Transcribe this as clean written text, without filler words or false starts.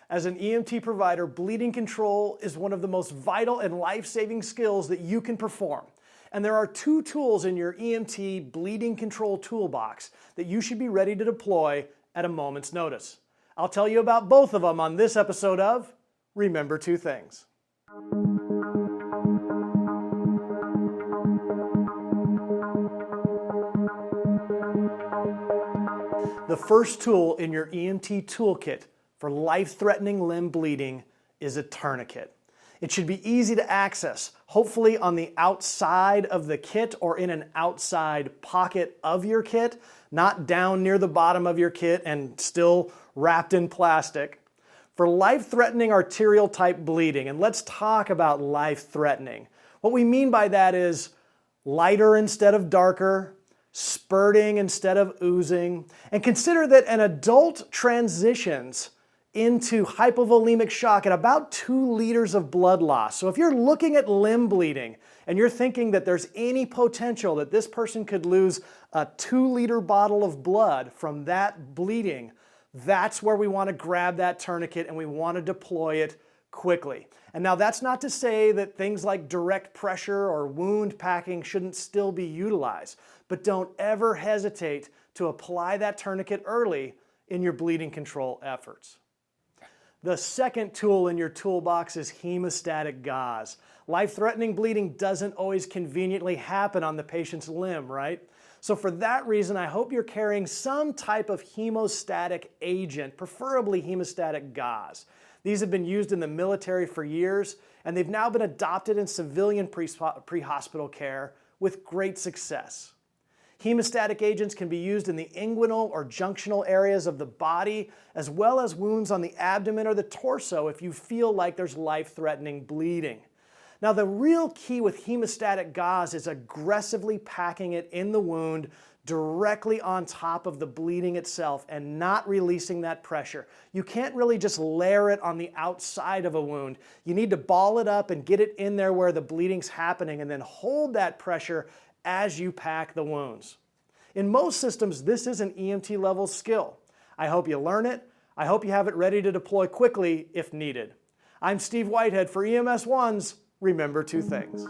As an EMT provider, bleeding control is one of the most vital and life-saving skills that you can perform. And there are two tools in your EMT bleeding control toolbox that you should be ready to deploy at a moment's notice. I'll tell you about both of them on this episode of Remember Two Things. The first tool in your EMT toolkit for life-threatening limb bleeding is a tourniquet. It should be easy to access, hopefully on the outside of the kit or in an outside pocket of your kit, not down near the bottom of your kit and still wrapped in plastic. For life-threatening arterial type bleeding, and let's talk about life-threatening. What we mean by that is lighter instead of darker, spurting instead of oozing, and consider that an adult transitions into hypovolemic shock at about 2 liters of blood loss. So if you're looking at limb bleeding and you're thinking that there's any potential that this person could lose a 2-liter bottle of blood from that bleeding, that's where we want to grab that tourniquet and we want to deploy it quickly. And now that's not to say that things like direct pressure or wound packing shouldn't still be utilized, but don't ever hesitate to apply that tourniquet early in your bleeding control efforts. The second tool in your toolbox is hemostatic gauze. Life-threatening bleeding doesn't always conveniently happen on the patient's limb, right? So for that reason, I hope you're carrying some type of hemostatic agent, preferably hemostatic gauze. These have been used in the military for years, and they've now been adopted in civilian pre-hospital care with great success. Hemostatic agents can be used in the inguinal or junctional areas of the body, as well as wounds on the abdomen or the torso if you feel like there's life-threatening bleeding. Now, the real key with hemostatic gauze is aggressively packing it in the wound directly on top of the bleeding itself and not releasing that pressure. You can't really just layer it on the outside of a wound. You need to ball it up and get it in there where the bleeding's happening and then hold that pressure as you pack the wounds. In most systems, this is an EMT level skill. I hope you learn it. I hope you have it ready to deploy quickly if needed. I'm Steve Whitehead for EMS1's Remember Two Things.